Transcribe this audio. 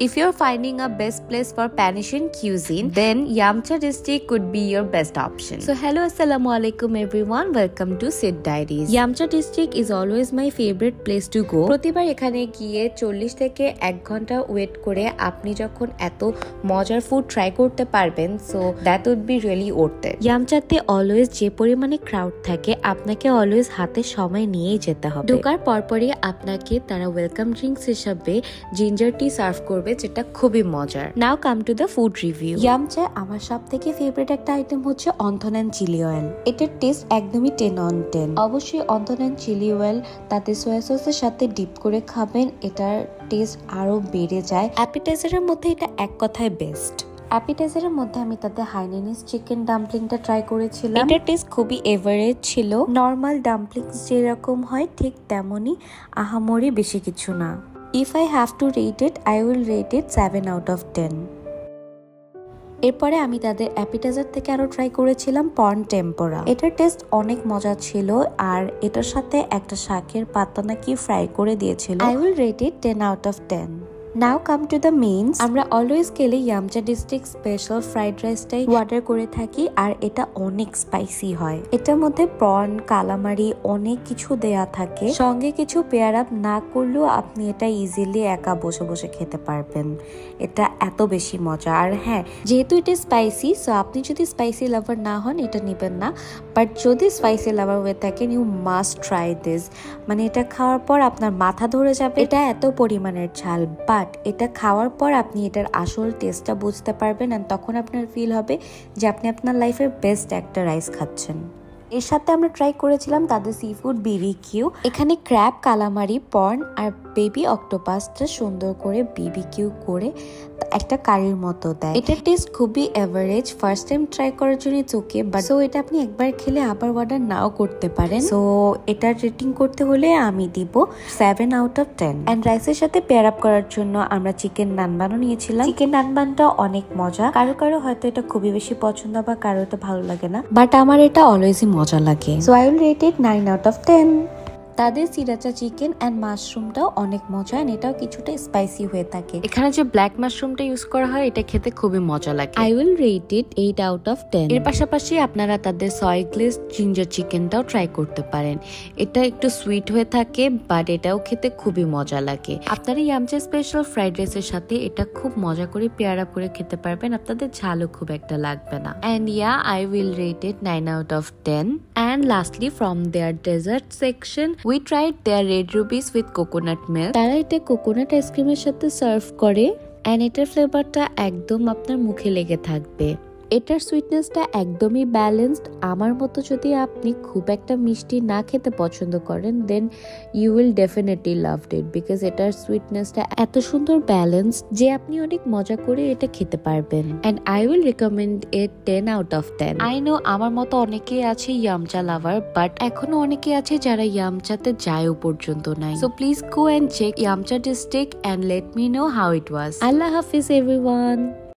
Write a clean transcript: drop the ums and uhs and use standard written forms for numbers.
If you're finding a best place for Pan-Asian cuisine, then Yamcha district could be your best option. So hello, assalamu alaikum everyone, welcome to Sid Diaries. Yamcha district is always my favorite place to go. প্রতিবার এখানে গিয়ে 40 থেকে 1 ঘন্টা wait করে আপনি যখন এত মজার ফুড ট্রাই করতে পারবেন, so that would be really worth it. ইয়ামচাতে অলওয়েজ যে পরিমাণে ক্রাউড থাকে, আপনাকে অলওয়েজ হাতে সময় নিয়েই যেতে হবে। ঢোকার পরপরই আপনাকে তারা ওয়েলকাম ড্রিঙ্কস হিসাবে জিঞ্জার টি সার্ভ করবে, যেটা খুবই মজার। Now come to the food review. ইয়ামচায় আমার সব থেকে ফেভারিট একটা আইটেম হচ্ছে অন্থন এন্ড চিলি অয়েল। এটার টেস্ট একদমই 10 on 10। অবশ্যই অন্থন এন্ড চিলি অয়েল তাতে সয়া সসের সাথে ডিপ করে খাবেন, এটার টেস্ট আরো বেড়ে যায়। অ্যাপিটাইজারের মধ্যে এটা এক কথায় বেস্ট। অ্যাপিটাইজারের মধ্যে আমি তাতে হাইনেনিস চিকেন ডাম্পলিংটা ট্রাই করেছিলাম। এটার টেস্ট খুবই এভারেজ ছিল। নর্মাল ডাম্পলিংস যেরকম হয় ঠিক তেমনই, আহামরি বেশি কিছু না। If I have to rate it, I will rate it 7 out of 10। এরপরে আমি তাদের অ্যাপিটাইজার থেকে আরো ট্রাই করেছিলাম পর্ন টেম্পোরা। এটার টেস্ট অনেক মজা ছিল, আর এটার সাথে একটা শাকের পাতা নাকি ফ্রাই করে দিয়েছিল। I will rate it 10 out of 10। Now come to the mains. আমরা অলওয়েজ গেলে ইয়ামচা ডিস্ট্রিক্ট স্পেশাল ফ্রাইড রাইসটাই অর্ডার করে থাকি, আর এটা অনেক স্পাইসি হয়। এটার মধ্যে প্রন, কালামারি অনেক কিছু দেয়া থাকে। সঙ্গে কিছু পেয়ার আপ না করলেও আপনি এটা ইজিলি একা বসে বসে খেতে পারবেন। এটা এত বেশি মজা। আর হ্যাঁ, যেহেতু এটা স্পাইসি, সো আপনি যদি স্পাইসি লাভার না হন এটা নেবেন না, বাট যদি স্পাইসি লাভার হয়ে থাকেন, ইউ মাস্ট ট্রাই দিস। মানে এটা খাওয়ার পর আপনার মাথা ধরে যাবে, এটা এত পরিমাণের ঝাল। বাট এটা খাওয়ার পর আপনি এটার আসল টেস্টটা বুঝতে পারবেন, আর তখন আপনার ফিল হবে যে আপনি আপনার লাইফের বেস্ট একটা রাইস খাচ্ছেন। এর সাথে আমরা ট্রাই করেছিলাম তাদের সি ফুড বিবিকিউ। এখানে ক্র্যাব, কালামারি, পর্ন আর বেবি অক্টোপাসটা সুন্দর করে বিবিকিউ করে একটা কারির মতো দেয়। এটার টেস্ট খুবই এভারেজ। ফার্স্ট টাইম ট্রাই করার জন্য ইটস ওকে, বাট সো এটা আপনি একবার খেলে আবার অর্ডার নাও করতে পারেন। সো এটার রেটিং করতে হলে আমি দিব 7 out of 10। এন্ড রাইসের সাথে পেয়ার আপ করার জন্য আমরা চিকেন নানবানও নিয়েছিলাম। চিকেন নানবানটা অনেক মজা। কারো কারো হয়তো এটা খুবই বেশি পছন্দ, বা কারো এটা ভালো লাগে না, বাট আমার এটা অলওয়েজই মজা লাগে। So I will rate it 9 out of 10। তাদের সিরাচা চিকেন এন্ড মাশরুমটাও অনেক মজা, এটাও কিছুটা স্পাইসি হয়ে থাকে। এখানে যে ব্ল্যাক মাশরুমটা ইউজ করা হয়, এটা খেতে খুবই মজা লাগে। I will rate it 8 out of 10। এর পাশাপাশি আপনারা তাদের সয় গ্লেজড জিঞ্জার চিকেনটাও ট্রাই করতে পারেন। এটা একটু সুইট হয়ে থাকে, বাট এটাও খেতে খুবই মজা লাগে। আপনারা ইয়ামচা স্পেশাল ফ্রাইড রাইসের সাথে এটা খুব মজা করে পেয়ার আপ করে খেতে পারবেন, আপনাদের ঝালও খুব একটা লাগবে না। And yeah, I will rate it 9 out of 10। And lastly from their dessert section, we tried their red rubies with coconut milk. তারা এটা কোকোনাট আইসক্রিমের সাথে সার্ভ করে, এন্ড এটার ফ্লেভারটা একদম আপনার মুখে লেগে থাকবে। এটার সুইটনেসটা একদমই ব্যালেন্সড। আমার মতো যদি আপনি খুব একটা মিষ্টি না খেতে পছন্দ করেন, then you will definitely love it, because এটার সুইটনেসটা এত সুন্দর ব্যালেন্স যে আপনি অনেক মজা করে এটা খেতে পারবেন। And I will recommend it 10 out of 10। I know আমার মতো অনেকেই আছে ইয়ামচা লাভার, বাট এখনো অনেকে আছে যারা ইয়ামচাতে যায়ও পর্যন্ত নাই। So please go and check Yumcha district and let me know how it was. আল্লাহ হাফিজ এভরিওয়ান।